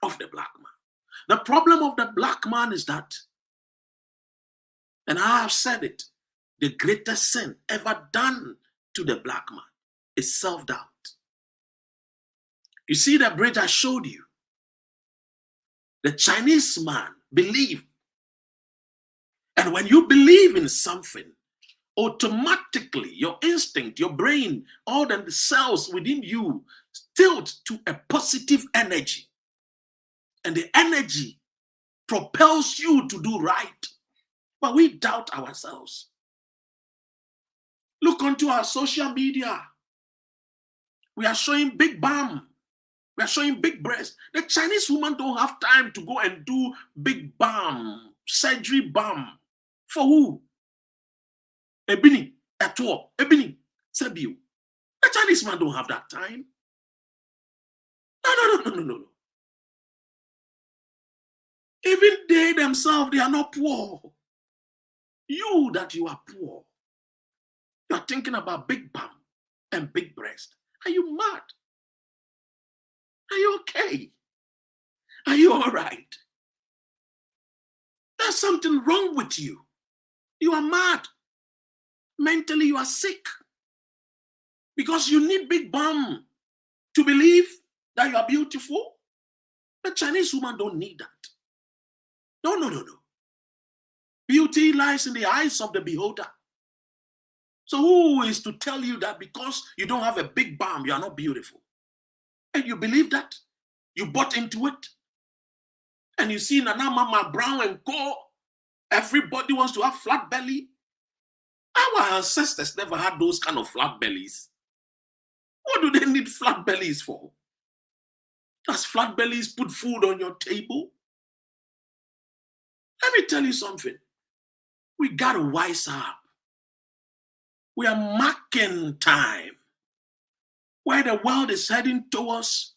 C: of the black man. The problem of the black man is that, and I have said it, the greatest sin ever done to the black man is self-doubt. You see the bridge I showed you? The Chinese man believed. And when you believe in something, automatically your instinct, your brain, all the cells within you tilt to a positive energy. And the energy propels you to do right. But we doubt ourselves. Look onto our social media. We are showing big bum. We are showing big breasts. The Chinese woman don't have time to go and do big bum, surgery bum. For who? Ebini, Etuo, Ebini, Sebio. The Chinese man don't have that time. No. Even they themselves, they are not poor. You that you are poor, You're thinking about big bum and big breast. Are you mad? Are you okay? Are you all right? There's something wrong with you. You are mad. Mentally, you are sick. Because you need big bum to believe that you are beautiful. The Chinese woman don't need that. No. Beauty lies in the eyes of the beholder. So who is to tell you that because you don't have a big bum, you are not beautiful? And you believe that? You bought into it? And you see Nana Mama Brown and Co. Everybody wants to have flat belly. Our ancestors never had those kind of flat bellies. What do they need flat bellies for? Does flat bellies put food on your table? Let me tell you something. We got to wise up. We are marking time. Where the world is heading towards,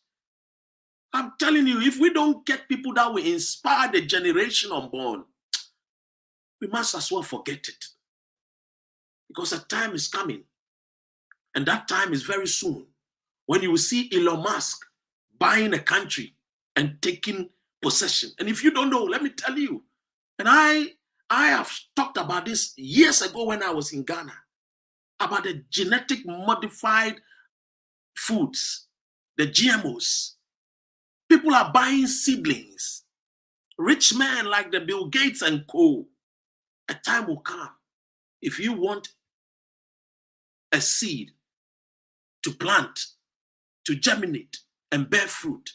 C: I'm telling you, if we don't get people that will inspire the generation unborn, we must as well forget it. Because a time is coming. And that time is very soon. When you will see Elon Musk buying a country and taking possession. And if you don't know, let me tell you. And I have talked about this years ago when I was in Ghana, about the genetic modified foods, the GMOs. People are buying seedlings. Rich men like the Bill Gates and co. A time will come. If you want a seed to plant, to germinate and bear fruit,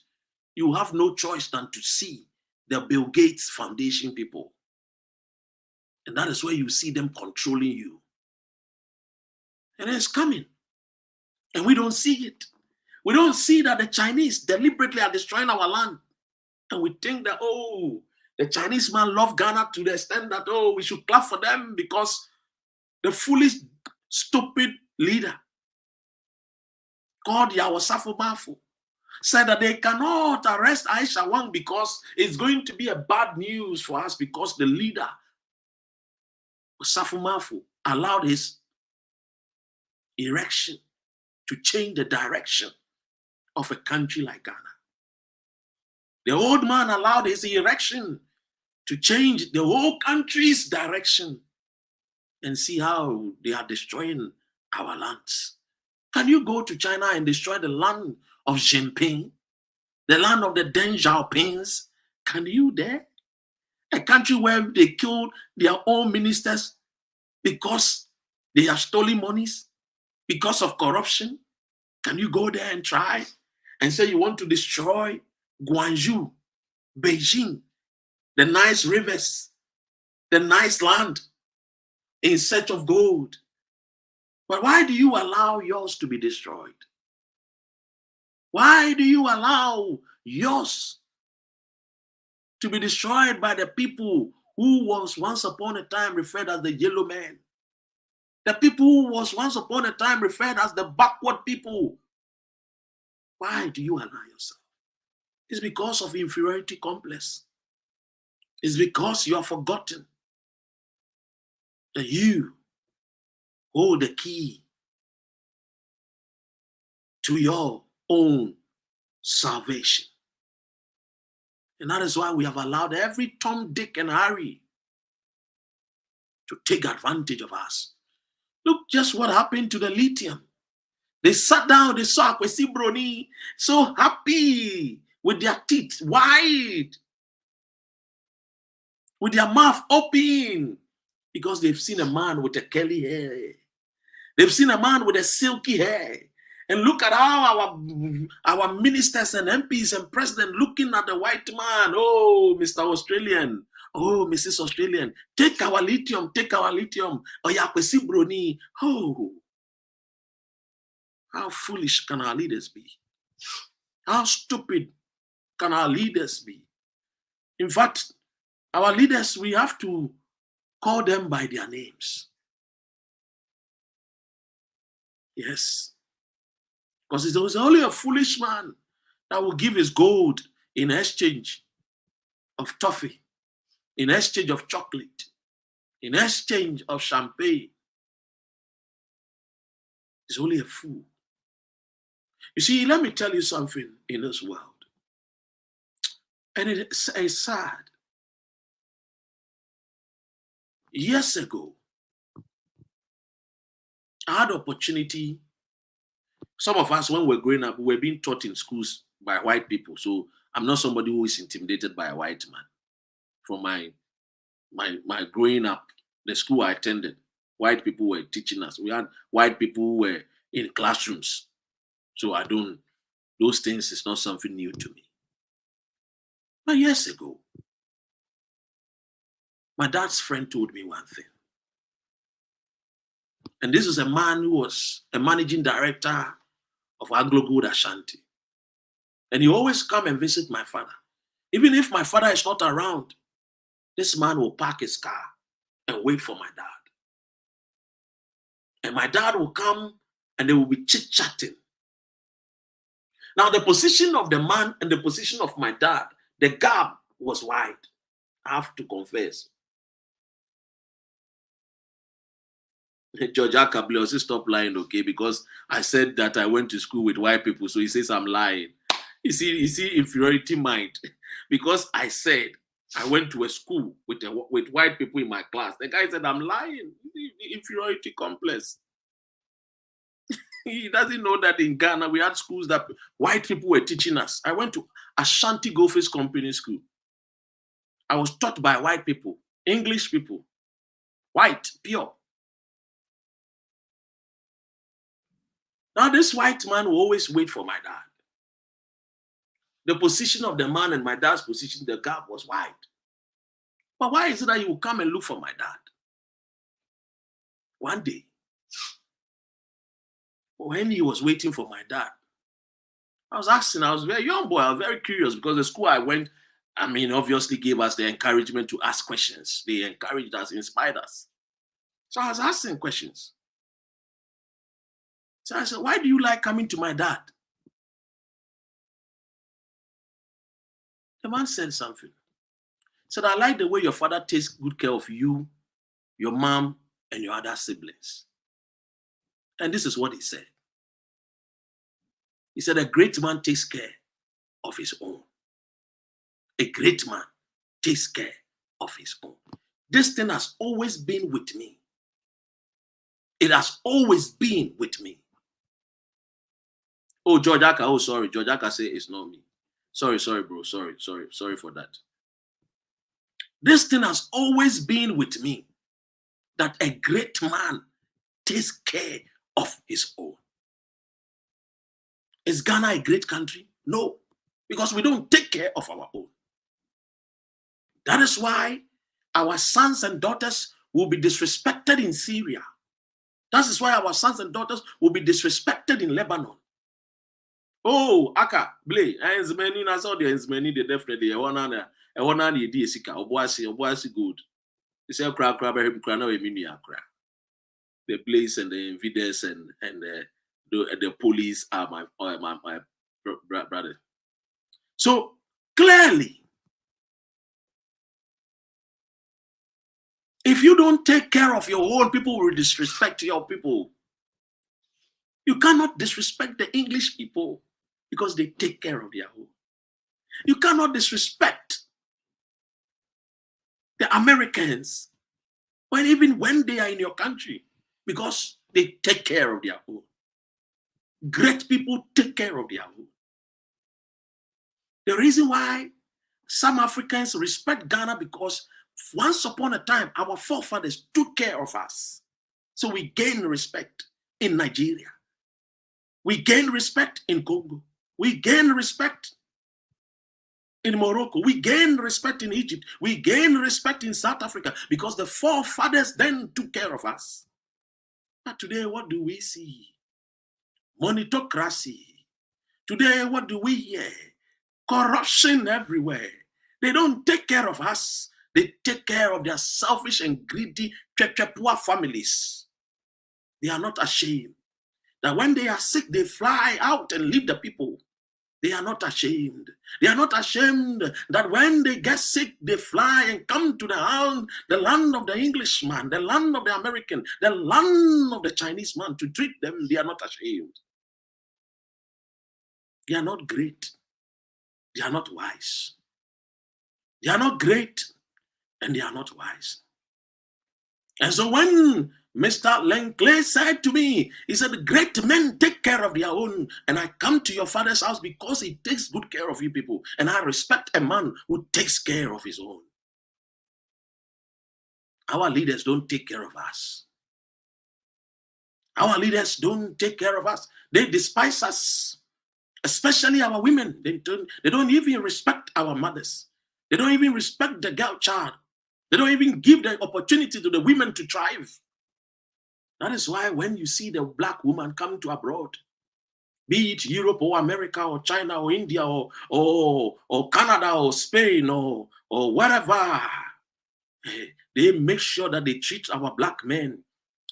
C: you have no choice than to see the Bill Gates Foundation people. And that is where you see them controlling you. And it's coming. And we don't see it. We don't see that the Chinese deliberately are destroying our land. And we think that, oh, the Chinese man love Ghana to the extent that, oh, we should clap for them because the foolish, stupid leader called Yawasafu Bafu said that they cannot arrest Aisha Wang because it's going to be a bad news for us because the leader, Safu Mafu, allowed his erection to change the direction of a country like Ghana. The old man allowed his erection to change the whole country's direction, and see how they are destroying our lands. Can you go to China and destroy the land of Jinping, the land of the Deng Xiaopings? Can you there? A country where they killed their own ministers because they have stolen monies, because of corruption? Can you go there and try and say you want to destroy Guangzhou, Beijing, the nice rivers, the nice land in search of gold? But why do you allow yours to be destroyed? Why do you allow yours to be destroyed by the people who was once upon a time referred as the yellow man? The people who was once upon a time referred as the backward people. Why do you allow yourself? It's because of inferiority complex. It's because you are forgotten that you hold the key to your own salvation. And that is why we have allowed every Tom, Dick, and Harry to take advantage of us. Look just what happened to the lithium. They sat down, they saw Kwesi Broni so happy with their teeth wide, with their mouth open, because they've seen a man with a curly hair. They've seen a man with a silky hair. And look at how our ministers and MPs and president looking at the white man. Oh, Mr. Australian. Oh, Mrs. Australian. Take our lithium, take our lithium. Oh, yeah, Kwesi Broni. Oh, how foolish can our leaders be? How stupid can our leaders be? In fact, our leaders, we have to call them by their names. Yes. Because it was only a foolish man that will give his gold in exchange of toffee, in exchange of chocolate, in exchange of champagne. is only a fool. You see, let me tell you something in this world. And it's sad. Years ago, I had opportunity. Some of us, when we were growing up, we were being taught in schools by white people. So I'm not somebody who is intimidated by a white man. From my growing up, the school I attended, white people were teaching us. We had white people who were in classrooms. So those things is not something new to me. But years ago, my dad's friend told me one thing. And this is a man who was a managing director of Aglo Gold Ashanti. And he always come and visit my father. Even if my father is not around, this man will park his car and wait for my dad. And my dad will come and they will be chit-chatting. Now, the position of the man and the position of my dad, the gap was wide. I have to confess. George Akabli also stop lying, okay? Because I said that I went to school with white people, so he says I'm lying. You see inferiority mind. Because I said I went to a school with white people in my class. The guy said I'm lying. Inferiority complex. He doesn't know that in Ghana we had schools that white people were teaching us. I went to Ashanti Goldfish Company School. I was taught by white people, English people, white, pure. Now, this white man will always wait for my dad. The position of the man and my dad's position, the gap was wide. But why is it that he will come and look for my dad? One day, when he was waiting for my dad, I was asking, I was very young boy, I was very curious because the school I went, obviously gave us the encouragement to ask questions. They encouraged us, inspired us. So I was asking questions. So I said, why do you like coming to my dad? The man said something. He said, I like the way your father takes good care of you, your mom, and your other siblings. And this is what he said. He said, a great man takes care of his own. A great man takes care of his own. This thing has always been with me. It has always been with me. Oh, George Aka, oh, sorry. George Aka say it's not me. Sorry, bro. Sorry for that. This thing has always been with me, that a great man takes care of his own. Is Ghana a great country? No, because we don't take care of our own. That is why our sons and daughters will be disrespected in Syria. That is why our sons and daughters will be disrespected in Lebanon. Oh, Aka, Blay, as many as all the many, they definitely a one and the DSika, Oboasi good. They say, crab, the Blaze and the Inviders and the police are my brother. So clearly, if you don't take care of your own, people will disrespect your people. You cannot disrespect the English people because they take care of their own. You cannot disrespect the Americans even when they are in your country because they take care of their own. Great people take care of their own. The reason why some Africans respect Ghana because once upon a time, our forefathers took care of us. So we gain respect in Nigeria. We gain respect in Congo. We gain respect in Morocco. We gain respect in Egypt. We gain respect in South Africa because the forefathers then took care of us. But today, what do we see? Monitocracy. Today, what do we hear? Corruption everywhere. They don't take care of us. They take care of their selfish and greedy poor families. They are not ashamed that when they are sick, they fly out and leave the people. They are not ashamed. They are not ashamed that when they get sick, they fly and come to the land of the Englishman, the land of the American, the land of the Chinese man to treat them. They are not ashamed. They are not great. They are not wise. They are not great and they are not wise. And so when Mr. Langley said to me, he said, great men take care of their own. And I come to your father's house because he takes good care of you people. And I respect a man who takes care of his own. Our leaders don't take care of us. Our leaders don't take care of us. They despise us, especially our women. They don't even respect our mothers. They don't even respect the girl child. They don't even give the opportunity to the women to thrive. That is why when you see the black woman come to abroad, be it Europe or America or China or India or Canada or Spain or wherever, they make sure that they treat our black men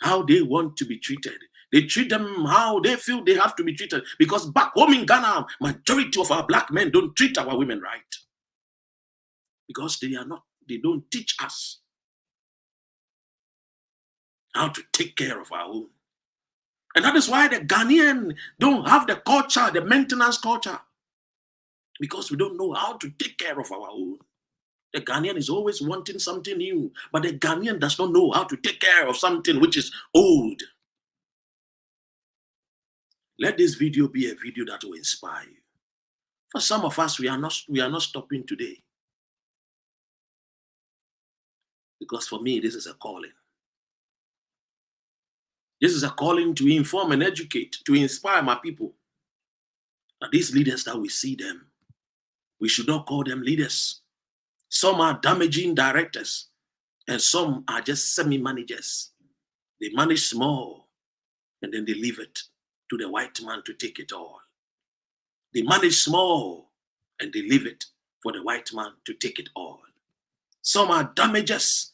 C: how they want to be treated. They treat them how they feel they have to be treated. Because back home in Ghana, majority of our black men don't treat our women right. Because they don't teach us how to take care of our own. And that is why the Ghanaian don't have the culture, the maintenance culture. Because we don't know how to take care of our own. The Ghanaian is always wanting something new, but the Ghanaian does not know how to take care of something which is old. Let this video be a video that will inspire you. For some of us, we are not stopping today. Because for me, this is a calling. This is a calling to inform and educate, to inspire my people. That these leaders that we see them, we should not call them leaders. Some are damaging directors, and some are just semi-managers. They manage small, and then they leave it to the white man to take it all. They manage small, and they leave it for the white man to take it all. Some are damagers,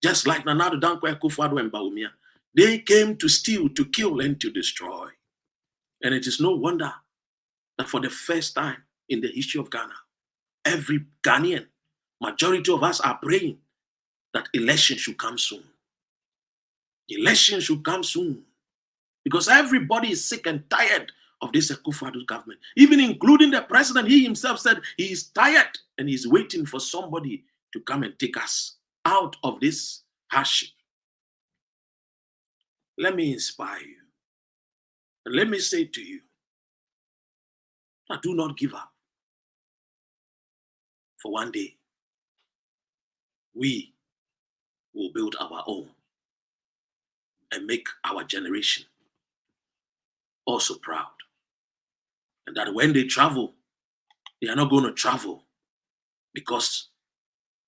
C: just like Nana Addo Dankwa Akufo-Addo and Bawumia. They came to steal, to kill, and to destroy. And it is no wonder that for the first time in the history of Ghana, every Ghanaian, majority of us are praying that election should come soon. Election should come soon. Because everybody is sick and tired of this Akufo-Addo government. Even including the president, he himself said he is tired and he's waiting for somebody to come and take us out of this hardship. Let me inspire you. And let me say to you, that do not give up. For one day, we will build our own and make our generation also proud. And that when they travel, they are not going to travel because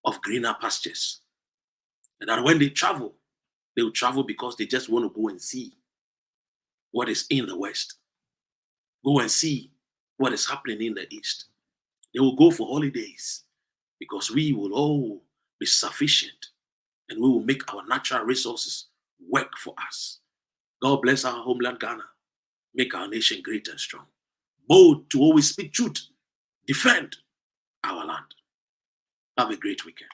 C: of greener pastures. And that when they travel, they will travel because they just want to go and see what is in the West. Go and see what is happening in the East. They will go for holidays because we will all be sufficient and we will make our natural resources work for us. God bless our homeland Ghana. Make our nation great and strong. Bold to always speak truth. Defend our land. Have a great weekend.